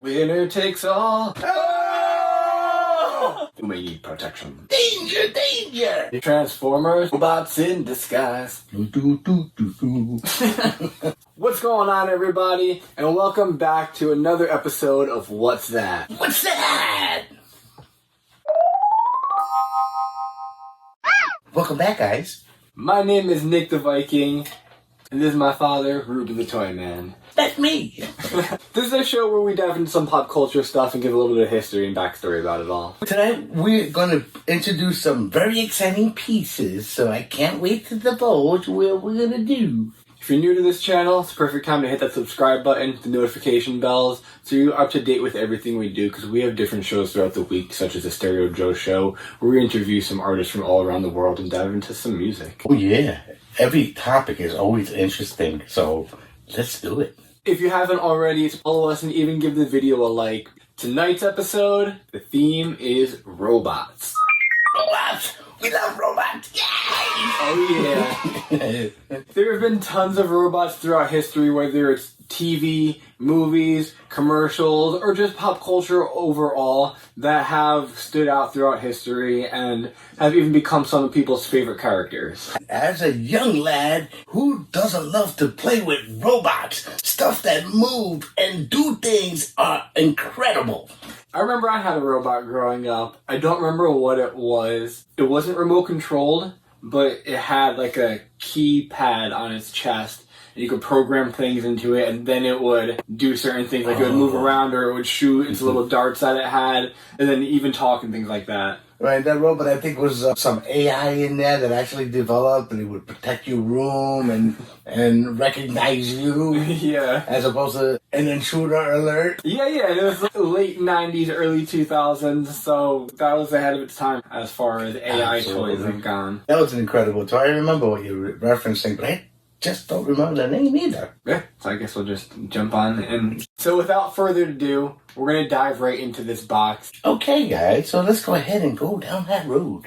Winner takes all. Oh! You may need protection. Danger, danger! The Transformers, robots in disguise. What's going on, everybody? And welcome back to another episode of What's That? What's that? Welcome back, guys. My name is Nick the Viking, and this is my father, Ruben the Toy Man. That's me. This is a show where we dive into some pop culture stuff and give a little bit of history and backstory about it all. Tonight, we're going to introduce some very exciting pieces, so I can't wait to divulge what we're going to do. If you're new to this channel, it's the perfect time to hit that subscribe button, the notification bells, so you're up to date with everything we do, because we have different shows throughout the week, such as the Stereo Joe Show, where we interview some artists from all around the world and dive into some music. Oh, yeah. Every topic is always interesting, so let's do it. If you haven't already, follow us and even give the video a like. Tonight's episode, the theme is robots. Robots! We love robots! Yay! Oh yeah. There have been tons of robots throughout history, whether it's TV, movies, commercials, or just pop culture overall, that have stood out throughout history and have even become some of people's favorite characters. As a young lad, who doesn't love to play with robots? Stuff that move and do things are incredible. I remember I had a robot growing up. I don't remember what it was. It wasn't remote controlled, but it had like a keypad on its chest. And you could program things into it, and then it would do certain things, like it would move around, or it would shoot its little darts that it had, and then even talk and things like that. Right, that robot I think was some AI in there that actually developed, and it would protect your room and recognize you. Yeah. As opposed to an intruder alert. Yeah, it was like late 90s, early 2000s, so that was ahead of its time as far as AI Absolutely. toys have gone. That was an incredible toy. I remember what you were referencing, but I just don't remember the name either. Yeah, so I guess we'll just jump on. And so without further ado, we're going to dive right into this box. Okay, guys, so let's go ahead and go down that road.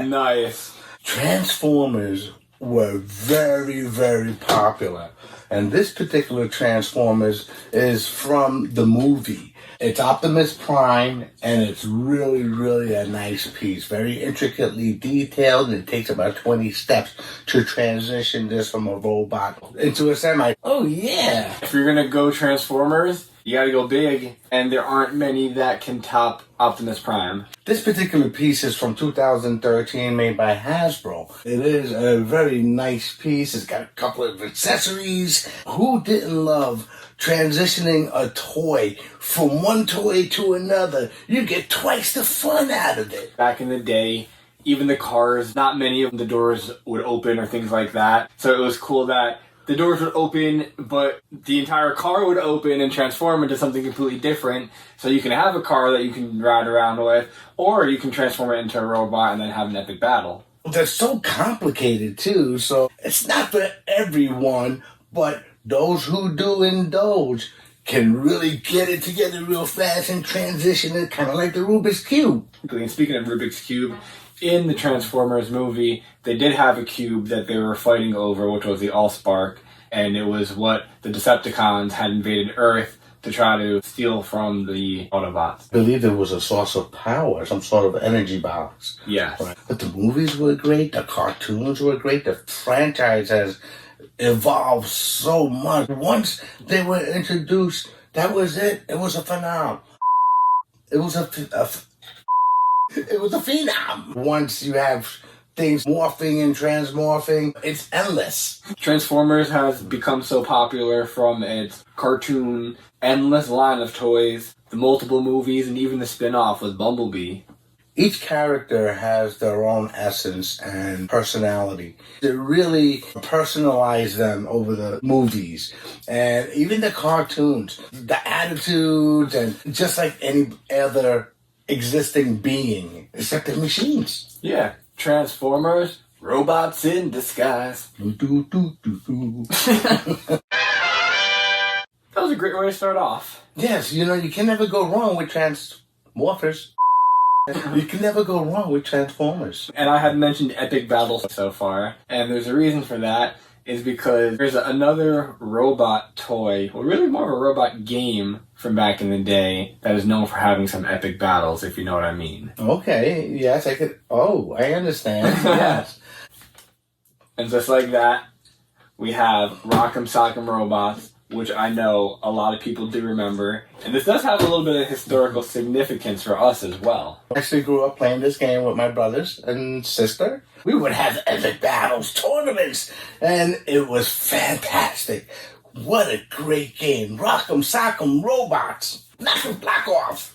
Nice. Transformers were very, very popular. And this particular Transformers is from the movie. It's Optimus Prime, and it's really, really a nice piece. Very intricately detailed, and it takes about 20 steps to transition this from a robot into a semi. Oh, yeah. If you're going to go Transformers, you got to go big, and there aren't many that can top Optimus Prime. This particular piece is from 2013, made by Hasbro. It is a very nice piece. It's got a couple of accessories. Who didn't love transitioning a toy from one toy to another? You get twice the fun out of it. Back in the day, even the cars, not many of the doors would open or things like that. So it was cool that the doors would open, but the entire car would open and transform into something completely different. So you can have a car that you can ride around with, or you can transform it into a robot and then have an epic battle. They're so complicated, too, so it's not for everyone, but those who do indulge can really get it together real fast and transition it, kind of like the Rubik's Cube. And speaking of Rubik's Cube, in the Transformers movie, they did have a cube that they were fighting over, which was the Allspark, and it was what the Decepticons had invaded Earth to try to steal from the Autobots. I believe there was a source of power, some sort of energy box. Yes. Right. But the movies were great, the cartoons were great, the franchise has evolved so much. Once they were introduced, that was it. It was a phenomenon. It was a phenom. Once you have things morphing and transmorphing, it's endless. Transformers has become so popular from its cartoon, endless line of toys, the multiple movies, and even the spin-off with Bumblebee. Each character has their own essence and personality. They really personalize them over the movies. And even the cartoons, the attitudes, and just like any other existing being, except the machines. Yeah, Transformers, robots in disguise. That was a great way to start off. Yes, you can never go wrong with Transmorphers. You can never go wrong with Transformers. And I had mentioned epic battles so far, and there's a reason for that. is because there's another robot toy, well, really more of a robot game from back in the day that is known for having some epic battles, if you know what I mean. Okay, yes, I could. Oh, I understand. Yes. And just like that, we have Rock'em Sock'em Robots, which I know a lot of people do remember. And this does have a little bit of historical significance for us as well. I actually grew up playing this game with my brothers and sister. We would have epic battles, tournaments, and it was fantastic. What a great game. Rock'em Sock'em Robots. Knock 'em black off.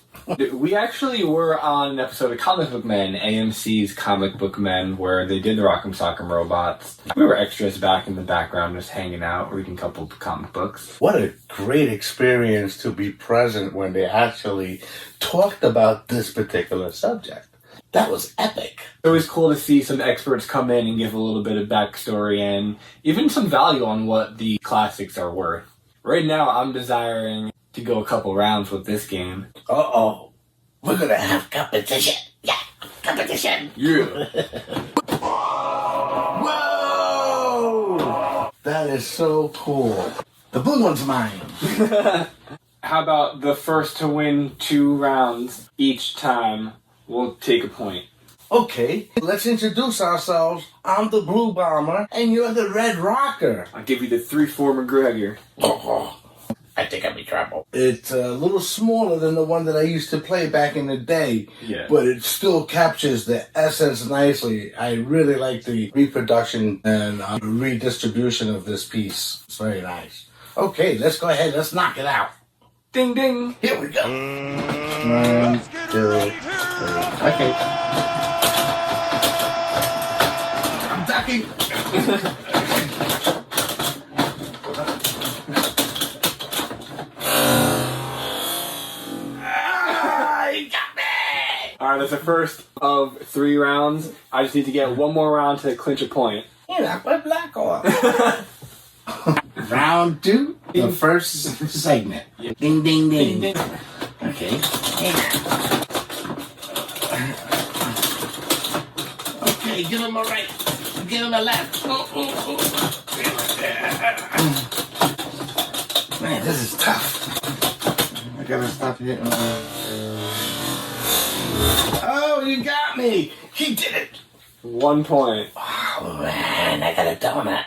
We actually were on an episode of Comic Book Men, AMC's Comic Book Men, where they did the Rock'em Sock'em Robots. We were extras back in the background just hanging out, reading a couple of comic books. What a great experience to be present when they actually talked about this particular subject. That was epic. It was cool to see some experts come in and give a little bit of backstory and even some value on what the classics are worth. Right now, I'm desiring to go a couple rounds with this game. Uh-oh. We're gonna have competition. Yeah, competition. Yeah. Whoa! That is so cool. The blue one's mine. How about the first to win 2 rounds each time will take a point? Okay, let's introduce ourselves. I'm the Blue Bomber, and you're the Red Rocker. I'll give you the 3-4 McGregor. Oh, I think I'm in trouble. It's a little smaller than the one that I used to play back in the day, Yeah. but it still captures the essence nicely. I really like the reproduction and redistribution of this piece. It's very nice. Okay, let's go ahead. Let's knock it out. Ding ding. Here we go. 1, 2, 3. Okay. I'm ducking. Alright, that's the first of 3 rounds. I just need to get one more round to clinch a point. You knocked my black off. Round 2, the first segment. Ding, ding, ding. Ding, ding. Okay. Okay, give him a right. Give him a left. Man, this is tough. I gotta stop hitting. Oh, you got me. He did it. 1 point. Oh, man, I got a donut.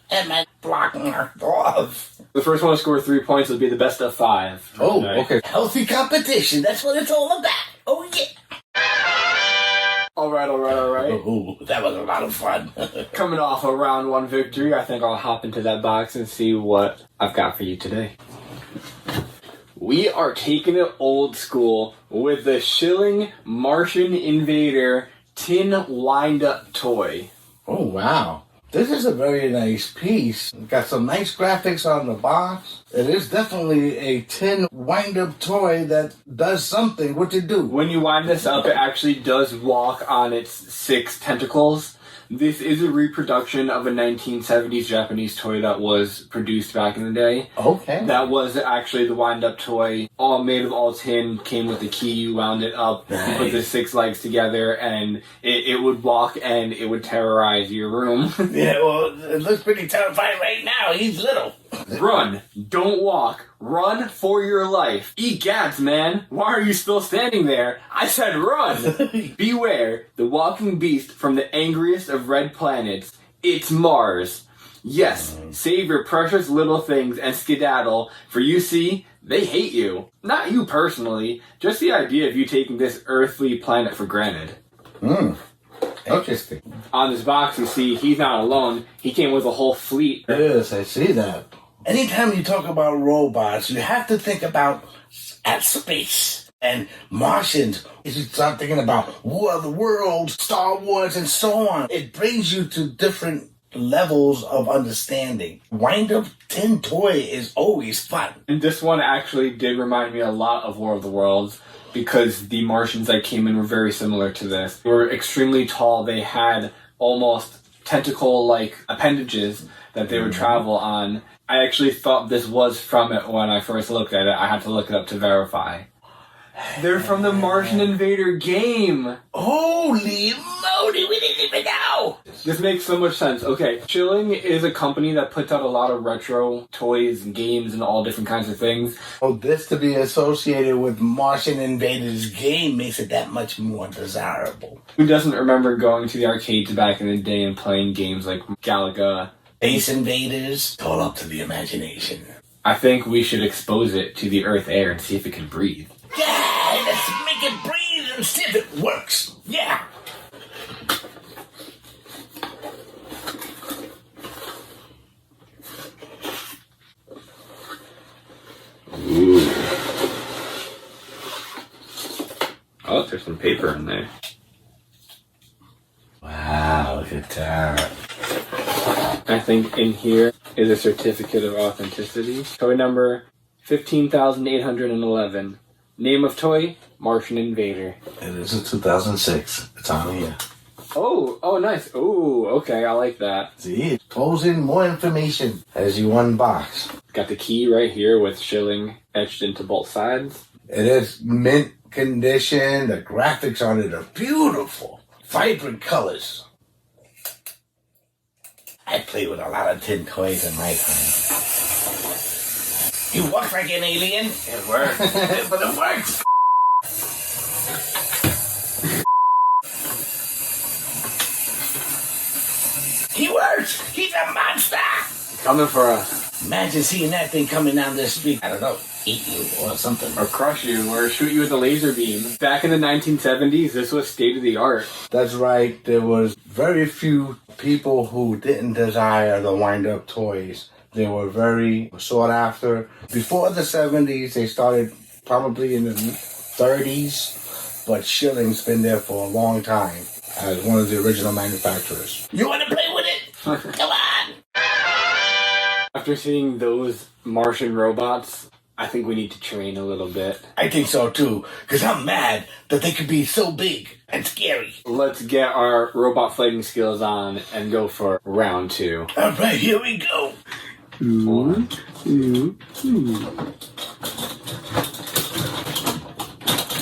And my block marked off. The first one to score 3 points will be the best of 5. Oh, tonight. okay. Healthy competition. That's what it's all about. Oh, yeah. Alright. Oh, that was a lot of fun. Coming off a round 1 victory, I think I'll hop into that box and see what I've got for you today. We are taking it old school with the Schilling Martian Invader tin wind-up toy. Oh, wow. This is a very nice piece. Got some nice graphics on the box. It is definitely a tin wind-up toy that does something. What to do? When you wind this up, it actually does walk on its 6 tentacles. This is a reproduction of a 1970s Japanese toy that was produced back in the day. Okay. That was actually the wind-up toy, all made of all tin, came with the key, you wound it up, you put the 6 legs together, and it would walk and it would terrorize your room. Yeah, well, it looks pretty terrifying right now. He's little. Run. Don't walk. Run for your life. Egads, man. Why are you still standing there? I said run. Beware, the walking beast from the angriest of red planets. It's Mars. Yes, save your precious little things and skedaddle, for you see, they hate you. Not you personally, just the idea of you taking this earthly planet for granted. Interesting. On this box, you see, he's not alone. He came with a whole fleet. Yes, I see that. Anytime you talk about robots, you have to think about space and Martians. You start thinking about War of the Worlds, Star Wars, and so on. It brings you to different levels of understanding. Wind-up tin toy is always fun. And this one actually did remind me a lot of War of the Worlds, because the Martians that came in were very similar to this. They were extremely tall. They had almost tentacle-like appendages that they would travel on. I actually thought this was from it when I first looked at it. I had to look it up to verify. They're from the Martian Invader game. Holy moly, we didn't even know. This makes so much sense. Okay, Schilling is a company that puts out a lot of retro toys and games and all different kinds of things. Oh, this to be associated with Martian Invaders game makes it that much more desirable. Who doesn't remember going to the arcades back in the day and playing games like Galaga? Space Invaders, all up to the imagination. I think we should expose it to the earth air and see if it can breathe. Yeah, let's make it breathe and see if it works. Yeah. Ooh. Oh, there's some paper in there. Wow, look at that. I think in here is a certificate of authenticity. Toy number 15,811. Name of toy, Martian Invader. It is a 2006. It's on here. Oh, nice. Oh, okay, I like that. See, it pulls in more information as you unbox. Got the key right here with Schilling etched into both sides. It is mint condition. The graphics on it are beautiful. Vibrant colors. I played with a lot of tin toys in my time. You walk like an alien. It works. But it works. He works. He's a monster. Coming for us. Imagine seeing that thing coming down the street. I don't know, eat you or something. Or crush you, or shoot you with a laser beam. Back in the 1970s, this was state of the art. That's right. There was very few people who didn't desire the wind-up toys. They were very sought after. Before the 70s, they started probably in the 30s, but Schilling's been there for a long time as one of the original manufacturers. You want to play with it? Come on! After seeing those Martian robots, I think we need to train a little bit. I think so too, because I'm mad that they could be so big and scary. Let's get our robot fighting skills on and go for round 2. All right, here we go. 1, 2, 3.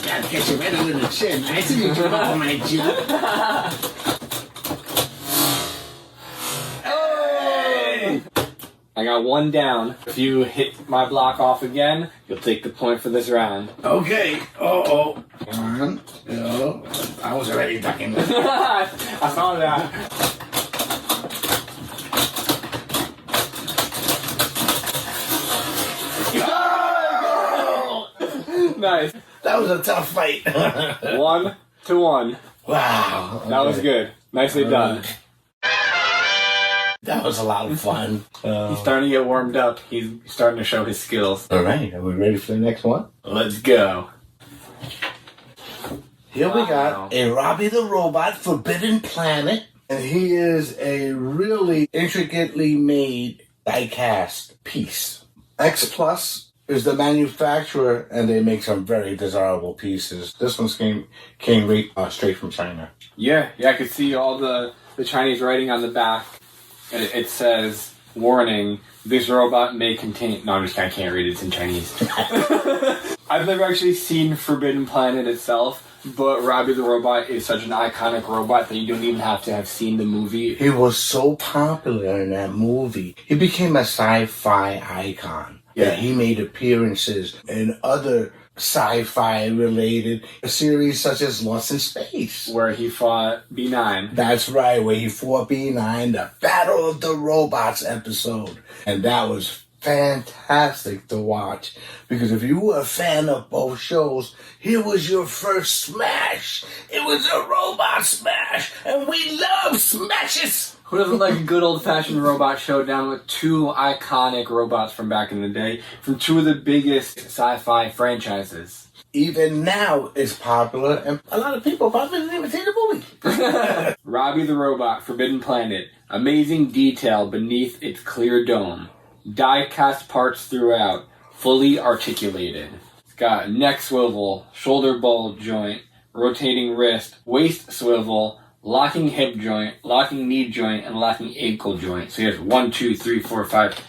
Gotta catch you right under the chin. I see you come up on my chin. Hey! I got 1 down. If you hit my block off again, you'll take the point for this round. Okay. Uh-oh. 1, 2. I was already ducking. I saw that. Nice. That was a tough fight. 1 to 1. Wow. Okay. That was good. Nicely done. That was a lot of fun. He's starting to get warmed up. He's starting to show his skills. All right. Are we ready for the next one? Let's go. Here we got a Robbie the Robot Forbidden Planet. And he is a really intricately made die-cast piece. X Plus is the manufacturer, and they make some very desirable pieces. This one came right, straight from China. Yeah, I could see all the Chinese writing on the back. And it says, warning, this robot may contain... No, I'm just kidding, I can't read it. It's in Chinese. I've never actually seen Forbidden Planet itself, but Robbie the Robot is such an iconic robot that you don't even have to have seen the movie. He was so popular in that movie. He became a sci-fi icon. Yeah. He made appearances in other sci-fi related series such as Lost in Space, Where he fought B9. That's right, where he fought B9, the Battle of the Robots episode. And that was fantastic to watch, because if you were a fan of both shows, here was your first smash. It was a robot smash, and we love smashes. Who doesn't like a good old-fashioned robot showdown with 2 iconic robots from back in the day, from 2 of the biggest sci-fi franchises? Even now, it's popular, and a lot of people probably didn't even see the movie. Robbie the Robot, Forbidden Planet. Amazing detail beneath its clear dome. Die-cast parts throughout. Fully articulated. It's got neck swivel, shoulder ball joint, rotating wrist, waist swivel, locking hip joint, locking knee joint, and locking ankle joint. So you have 1, 2, 3, 4, 5.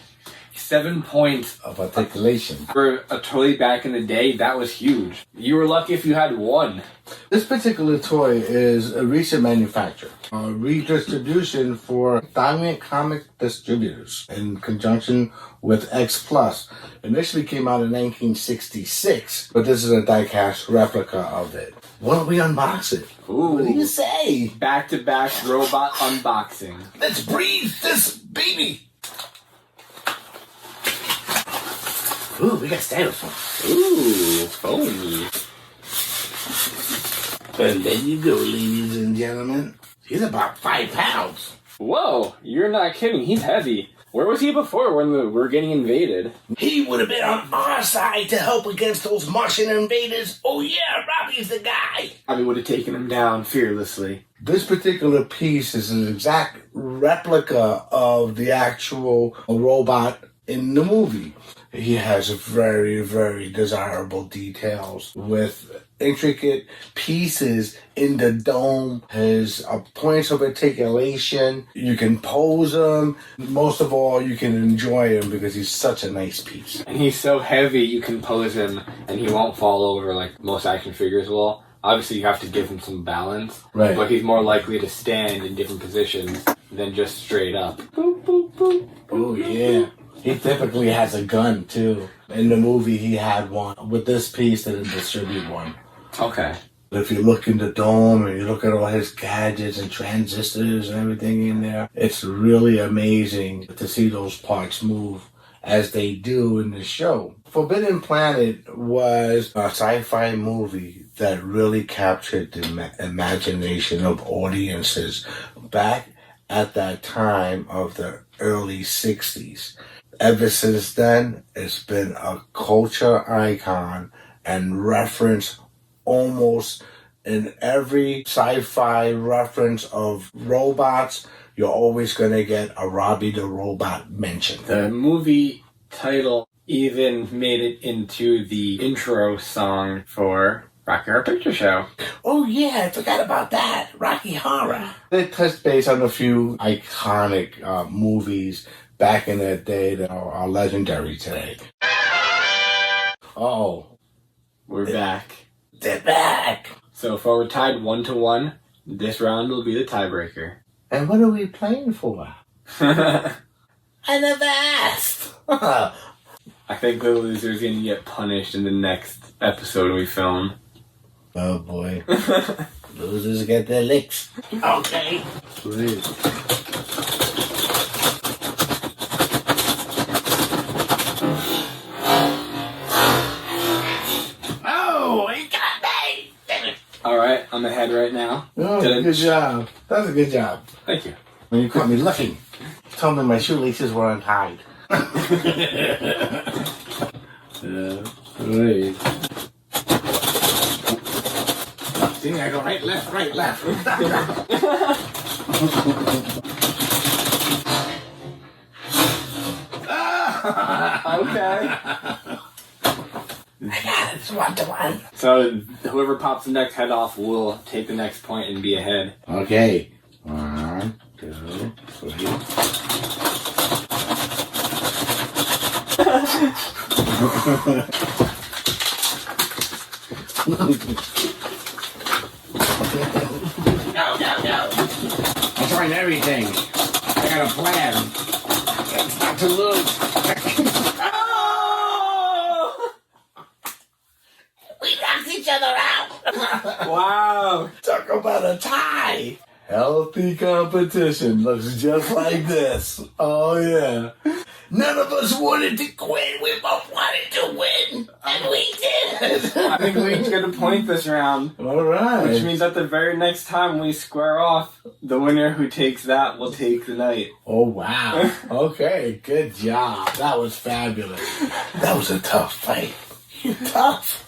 7 points of articulation. For a toy back in the day, that was huge. You were lucky if you had one. This particular toy is a recent manufacture, a redistribution for Diamond Comic Distributors in conjunction with X Plus. Initially came out in 1966, but this is a die-cast replica of it. Why don't we unbox it? Ooh. What do you say? Back-to-back robot unboxing. Let's breathe this baby! Ooh, we got styrofoam. Ooh, foamy. And there you go, ladies and gentlemen. He's about 5 pounds. Whoa, you're not kidding. He's heavy. Where was he before when we were getting invaded? He would have been on our side to help against those Martian invaders. Oh yeah, Robbie's the guy. Robbie would have taken him down fearlessly. This particular piece is an exact replica of the actual robot in the movie. He has very, very desirable details with intricate pieces in the dome. His points of articulation. You can pose him. Most of all, you can enjoy him because he's such a nice piece. And he's so heavy, you can pose him and he won't fall over like most action figures will. Obviously, you have to give him some balance. Right. But he's more likely to stand in different positions than just straight up. Boop, boop, boop. Oh, yeah. He typically has a gun, too. In the movie, he had one. With this piece, they didn't distribute one. Okay. If you look in the dome and you look at all his gadgets and transistors and everything in there, it's really amazing to see those parts move as they do in the show. Forbidden Planet was a sci-fi movie that really captured the imagination of audiences back at that time of the early 60s. Ever since then, it's been a culture icon and reference almost in every sci-fi reference of robots. You're always going to get a Robbie the Robot mention. The movie title even made it into the intro song for Rocky Horror Picture Show. Oh yeah, I forgot about that. Rocky Horror. They touched base on a few iconic movies back in that day that are legendary today. Oh, we're back. They're back. So far we're tied 1-1. This round will be the tiebreaker. And what are we playing for? I never asked. I think the loser's gonna get punished in the next episode we film. Oh boy. Losers get their licks. Okay. Please. Alright, I'm ahead right now. Oh, good job. That was a good job. Thank you. When you caught me looking, you told me my shoelaces were untied. Right. See, I go right, left. Okay. I got it. It's 1-1. So whoever pops the next head off will take the next point and be ahead. Okay. 1, 2, 3. No. I'm trying everything. I got a plan. It's not to lose. We knocked each other out. Wow. Talk about a tie. Healthy competition looks just like this. Oh, yeah. None of us wanted to quit. We both wanted to win. And we did. I think we each get a point this round. All right. Which means that the very next time we square off, the winner who takes that will take the night. Oh, wow. Okay, good job. That was fabulous. That was a tough fight. You're tough.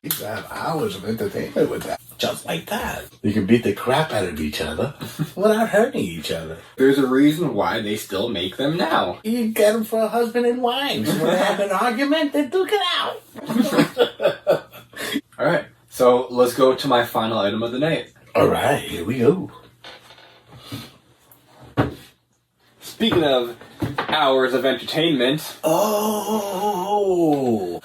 You can have hours of entertainment with that. Just like that. You can beat the crap out of each other without hurting each other. There's a reason why they still make them now. You get them for husband and wives. When they have an argument, they duke it out. All right. So let's go to my final item of the night. All right, here we go. Speaking of hours of entertainment. Oh!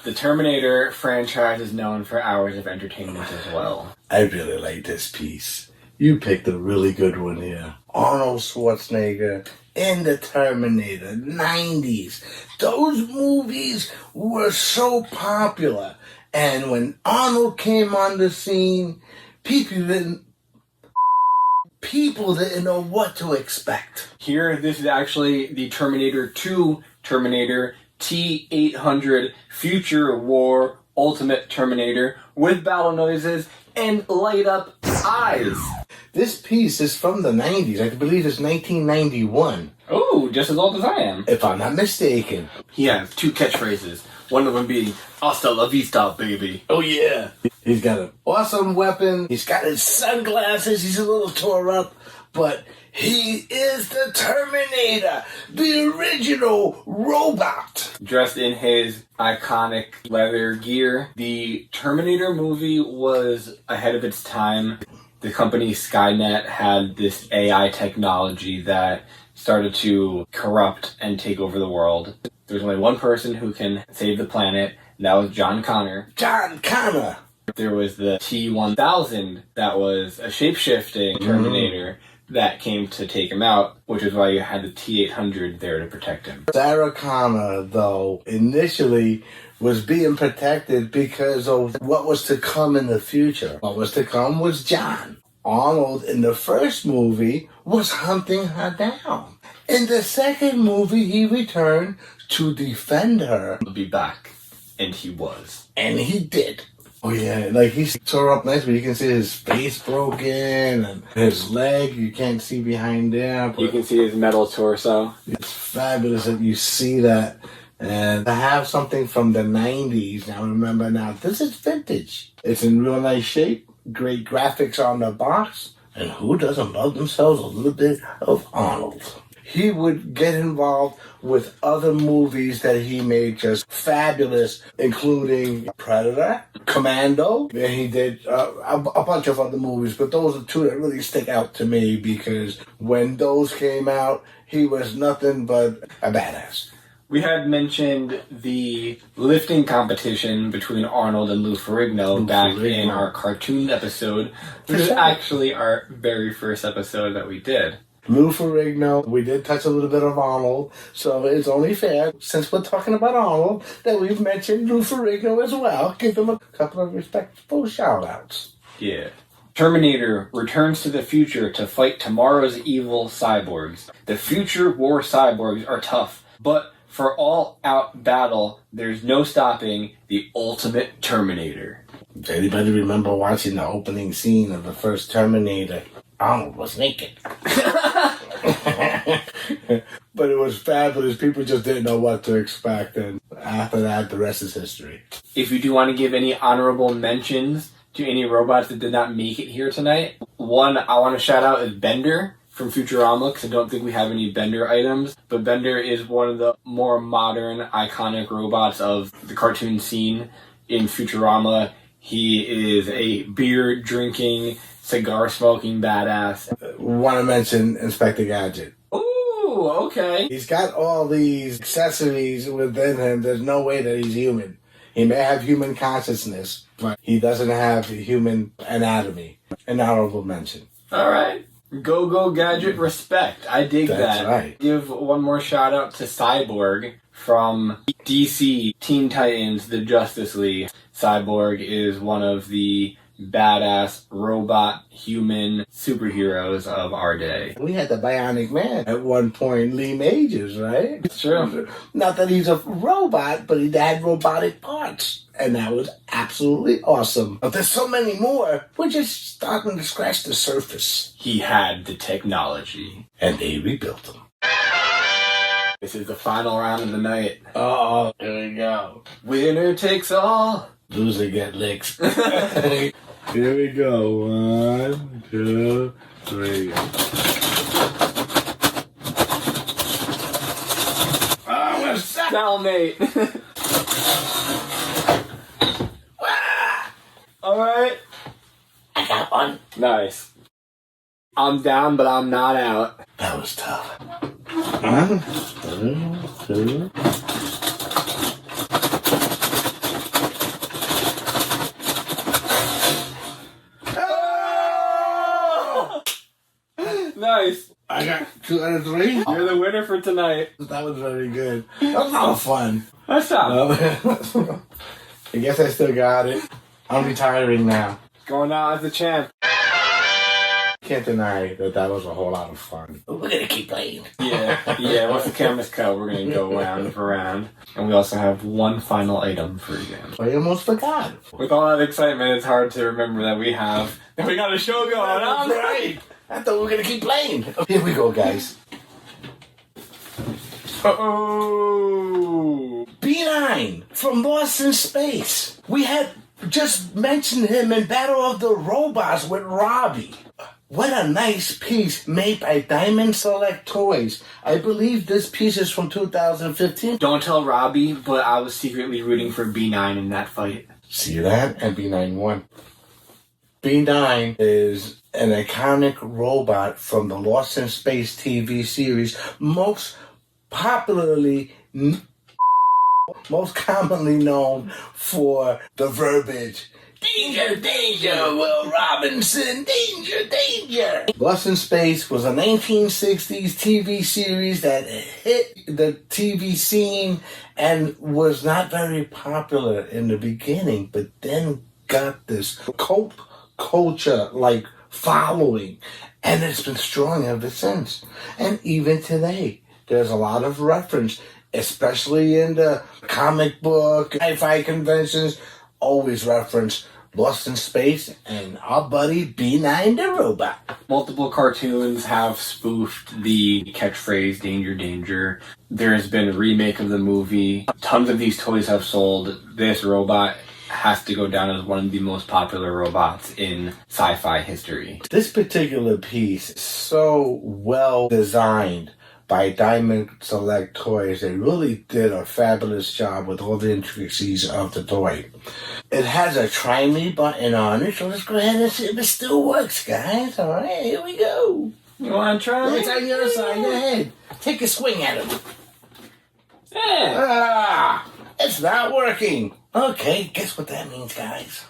The Terminator franchise is known for hours of entertainment as well. I really like this piece. You picked a really good one here. Arnold Schwarzenegger in the Terminator, 90s. Those movies were so popular. And when Arnold came on the scene, people didn't know what to expect. Here, this is actually the Terminator 2 Terminator T-800 Future War Ultimate Terminator with battle noises and light up eyes. This piece is from the 90s. I believe it's 1991. Oh, just as old as I am. If I'm not mistaken. He has 2 catchphrases. One of them being, "Hasta la vista, baby." Oh, yeah. He's got an awesome weapon. He's got his sunglasses. He's a little tore up. But he is the Terminator, the original robot. Dressed in his iconic leather gear, the Terminator movie was ahead of its time. The company Skynet had this AI technology that started to corrupt and take over the world. There's only one person who can save the planet, and that was John Connor. John Connor. There was the T-1000 that was a shape-shifting Terminator that came to take him out, which is why you had the T-800 there to protect him. Sarah Connor, though, initially was being protected because of what was to come in the future. What was to come was John. Arnold, in the first movie, was hunting her down. In the second movie, he returned to defend her. He'll be back. And he was. And he did. Oh yeah, like he tore up nice, but you can see his face broken and his leg. You can't see behind there. But you can see his metal torso. It's fabulous that you see that. And to have something from the 90s, now remember now, this is vintage. It's in real nice shape, great graphics on the box, and who doesn't love themselves a little bit of Arnold? He would get involved with other movies that he made just fabulous, including Predator, Commando, and he did a bunch of other movies, but those are 2 that really stick out to me because when those came out, he was nothing but a badass. We had mentioned the lifting competition between Arnold and Lou Ferrigno in our cartoon episode, which is actually our very first episode that we did. Lou Ferrigno, we did touch a little bit of Arnold, so it's only fair, since we're talking about Arnold, that we've mentioned Lou Ferrigno as well. Give him a couple of respectful shout-outs. Yeah. Terminator returns to the future to fight tomorrow's evil cyborgs. The future war cyborgs are tough, but for all-out battle, there's no stopping the ultimate Terminator. Does anybody remember watching the opening scene of the first Terminator? Arnold was naked. But it was fabulous. People just didn't know what to expect. And after that, the rest is history. If you do want to give any honorable mentions to any robots that did not make it here tonight, one I want to shout out is Bender from Futurama, because I don't think we have any Bender items. But Bender is one of the more modern, iconic robots of the cartoon scene in Futurama. He is a beer-drinking, cigar-smoking badass. Want to mention Inspector Gadget. Ooh, okay. He's got all these accessories within him. There's no way that he's human. He may have human consciousness, but he doesn't have human anatomy. An honorable mention. All right. Go Gadget respect. I dig that. That's right. Give one more shout out to Cyborg from DC, Teen Titans, the Justice League. Cyborg is one of the badass robot human superheroes of our day. We had the Bionic Man at one point, Lee Majors, right? It's true. Not that he's a robot, but he had robotic parts. And that was absolutely awesome. But there's so many more. We're just starting to scratch the surface. He had the technology. And they rebuilt them. This is the final round of the night. Oh, here we go. Winner takes all. Loser get licks. Here we go. 1, 2, 3. Oh, we're set. Stalemate. Alright. I got one. Nice. I'm down, but I'm not out. That was tough. Nice. I got 2 out of 3. You're the winner for tonight. That was very good. That was a lot of fun. That's up. I guess I still got it. I'm retiring now. Going out as a champ. Can't deny that was a whole lot of fun. We're gonna keep playing. Yeah. Once the camera's cut, we're gonna go round for round. And we also have one final item for you. I almost forgot. With all that excitement, it's hard to remember that we got a show going on. That's right. I thought we were gonna keep playing. Here we go, guys. Oh. B9 from Lost in Space. We had just mentioned him in Battle of the Robots with Robbie. What a nice piece made by Diamond Select Toys. I believe this piece is from 2015. Don't tell Robbie, but I was secretly rooting for B9 in that fight. See that? And B9 won. B9 is an iconic robot from the Lost in Space TV series, most commonly known for the verbiage, "Danger, danger, Will Robinson, danger, danger." Lost in Space was a 1960s TV series that hit the TV scene and was not very popular in the beginning, but then got this cult culture following, and it's been strong ever since. And even today, there's a lot of reference, especially in the comic book, sci-fi conventions, always reference Lost in Space and our buddy B9 the Robot. Multiple cartoons have spoofed the catchphrase "Danger, danger." There has been a remake of the movie. Tons of these toys have sold. This robot has to go down as one of the most popular robots in sci-fi history. This particular piece is so well designed by Diamond Select Toys. They really did a fabulous job with all the intricacies of the toy. It has a try me button on it, so let's go ahead and see if it still works, guys. All right, here we go. You want to try? It's on your side. Go ahead. Take a swing at it. Yeah. It's not working. Okay, guess what that means, guys?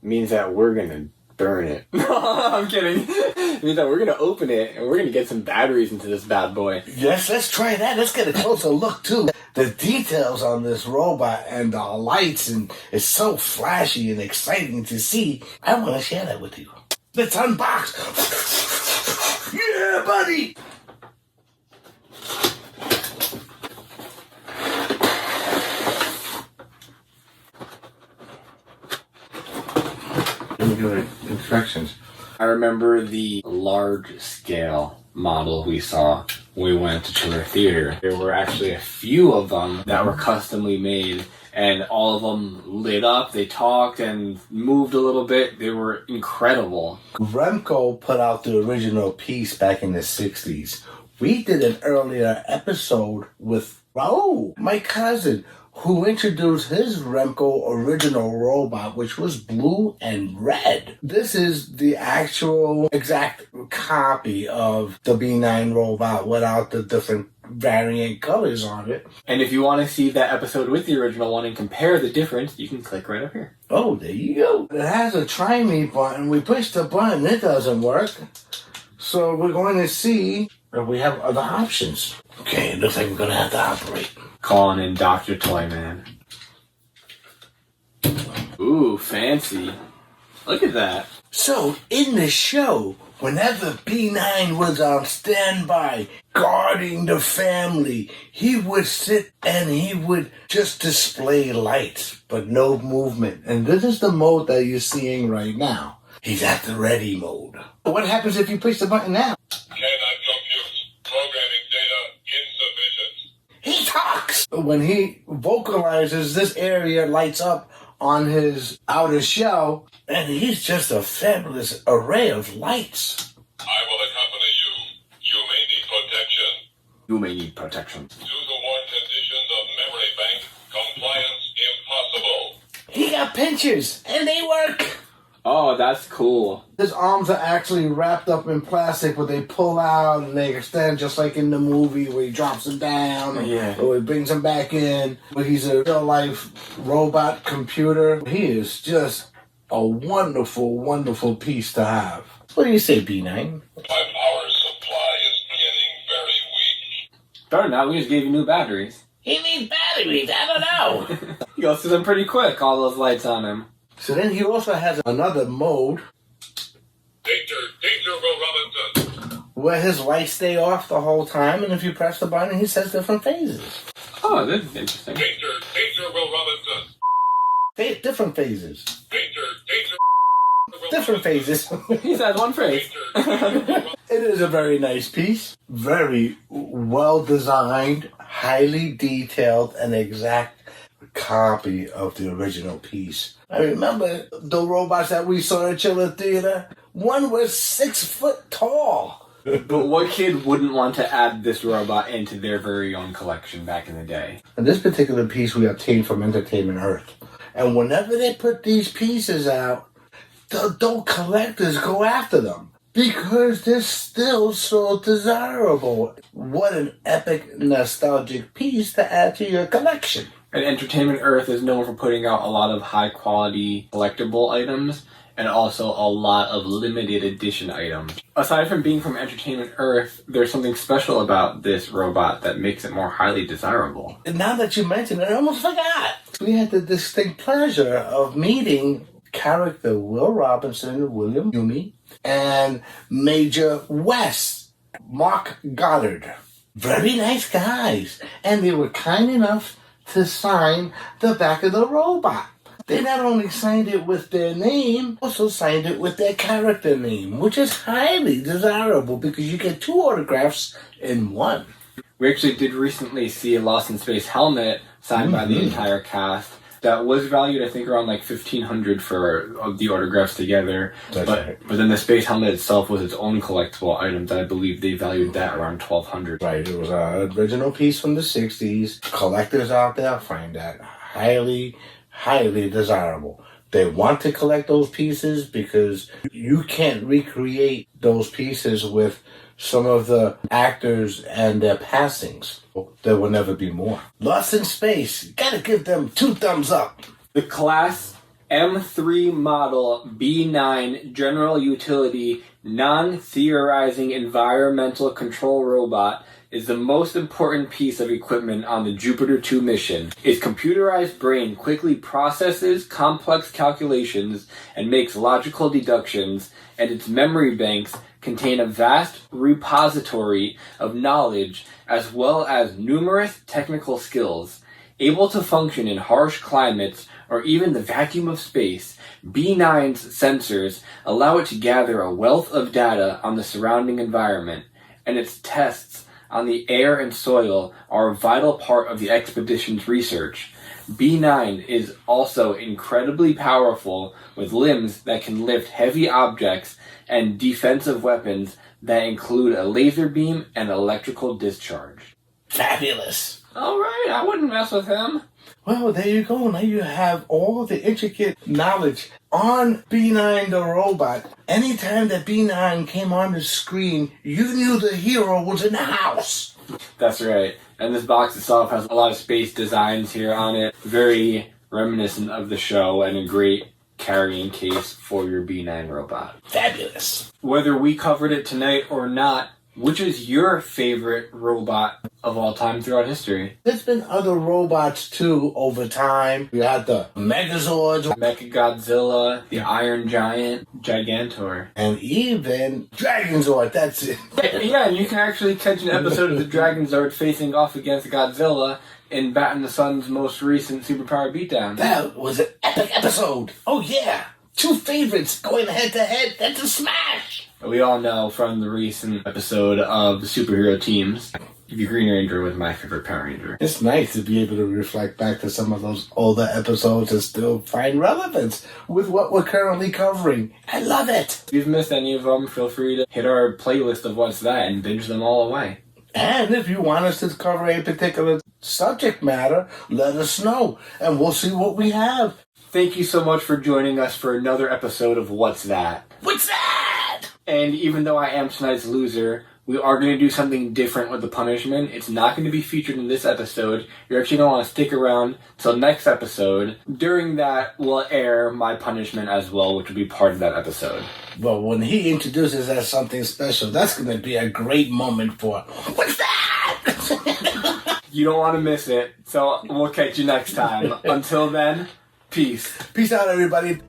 Means that we're gonna burn it. I'm kidding. It means that we're gonna open it and we're gonna get some batteries into this bad boy. Yes, let's try that. Let's get a closer look too. The details on this robot and the lights, and it's so flashy and exciting to see. I want to share that with you. Let's unbox. Yeah, buddy. Let me do the instructions. I remember the large-scale model we saw when we went to Chiller Theater. There were actually a few of them that were customly made, and all of them lit up. They talked and moved a little bit. They were incredible. Remco put out the original piece back in the 60s. We did an earlier episode with Raul, my cousin, who introduced his Remco original robot, which was blue and red. This is the actual exact copy of the B9 robot without the different variant colors on it. And if you want to see that episode with the original one and compare the difference, you can click right up here. Oh, there you go. It has a try me button. We push the button, it doesn't work. So we're going to see if we have other options. Okay, it looks like we're going to have to operate. Calling in Dr. Toyman. Ooh, fancy. Look at that. So, in the show, whenever B9 was on standby, guarding the family, he would sit and he would just display lights, but no movement. And this is the mode that you're seeing right now. He's at the ready mode. What happens if you push the button now? Cannot compute. Programming data insufficient. He talks! When he vocalizes, this area lights up on his outer shell, and he's just a fabulous array of lights. I will accompany you. You may need protection. You may need protection. Due to worn conditions of memory bank, compliance impossible. He got pinchers, and they work. Oh, that's cool. His arms are actually wrapped up in plastic, but they pull out and they extend just like in the movie where he drops them down, Yeah. or he brings them back in. But he's a real-life robot computer. He is just a wonderful, wonderful piece to have. What do you say, B9? My power supply is getting very weak. Better now, we just gave you new batteries. He needs batteries, I don't know. He goes through them pretty quick, all those lights on him. So then he also has another mode Danger, Will Robinson. where his lights stay off the whole time, and if you press the button, he says different phases. Oh, that's interesting. Danger, Will Robinson. Different phases. Danger, Will Different phases. He said one phrase. It is a very nice piece. Very well designed, highly detailed, and exact copy of the original piece. I remember the robots that we saw at Chiller Theater. One was 6 foot tall. But what kid wouldn't want to add this robot into their very own collection back in the day? And this particular piece we obtained from Entertainment Earth. And whenever they put these pieces out, the adult collectors go after them because they're still so desirable. What an epic, nostalgic piece to add to your collection. And Entertainment Earth is known for putting out a lot of high-quality collectible items and also a lot of limited edition items. Aside from being from Entertainment Earth, there's something special about this robot that makes it more highly desirable. And now that you mention it, I almost forgot. We had the distinct pleasure of meeting character Will Robinson, William Yumi, and Major West, Mark Goddard. Very nice guys. And they were kind enough to sign the back of the robot. They not only signed it with their name, also signed it with their character name, which is highly desirable because you get 2 autographs in one. We actually did recently see a Lost in Space helmet signed by the entire cast. That was valued, I think, around like $1,500 for the autographs together. That's right. But then the space helmet itself was its own collectible item. I believe they valued that around $1,200. Right, it was an original piece from the 60s. Collectors out there find that highly, highly desirable. They want to collect those pieces because you can't recreate those pieces with some of the actors and their passings. There will never be more. Lost in Space, gotta give them 2 thumbs up. The Class M3 model B9 General Utility Non-Theorizing Environmental Control Robot is the most important piece of equipment on the Jupiter 2 mission. Its computerized brain quickly processes complex calculations and makes logical deductions, and its memory banks contain a vast repository of knowledge as well as numerous technical skills. Able to function in harsh climates or even the vacuum of space, B9's sensors allow it to gather a wealth of data on the surrounding environment, and its tests on the air and soil are a vital part of the expedition's research. B9 is also incredibly powerful with limbs that can lift heavy objects and defensive weapons that include a laser beam and electrical discharge. Fabulous. Alright, I wouldn't mess with him. Well, there you go. Now you have all the intricate knowledge on B9 the robot. Anytime that B9 came on the screen, you knew the hero was in the house. That's right. And this box itself has a lot of space designs here on it. Very reminiscent of the show and a great carrying case for your B9 robot. Fabulous. Whether we covered it tonight or not, which is your favorite robot of all time throughout history? There's been other robots too over time. We had the Megazords Mechagodzilla, the Iron Giant, Gigantor. and even Dragonzord. That's it. Yeah, and you can actually catch an episode of the Dragonzord facing off against Godzilla in Bat and the Sun's most recent Superpower Beatdown. That was an epic episode. Oh yeah. 2 favorites going head to head. That's a smash. We all know from the recent episode of the superhero teams, the Green Ranger was my favorite Power Ranger. It's nice to be able to reflect back to some of those older episodes and still find relevance with what we're currently covering. I love it. If you've missed any of them, feel free to hit our playlist of What's That and binge them all away. And if you want us to cover a particular subject matter, let us know, and we'll see what we have. Thank you so much for joining us for another episode of What's That? What's that? And even though I am tonight's loser, we are going to do something different with the punishment. It's not going to be featured in this episode. You're actually going to want to stick around till next episode. During that, we'll air my punishment as well, which will be part of that episode. Well, when he introduces as something special, that's going to be a great moment for What's that? You don't want to miss it, so we'll catch you next time. Until then, peace. Peace out, everybody.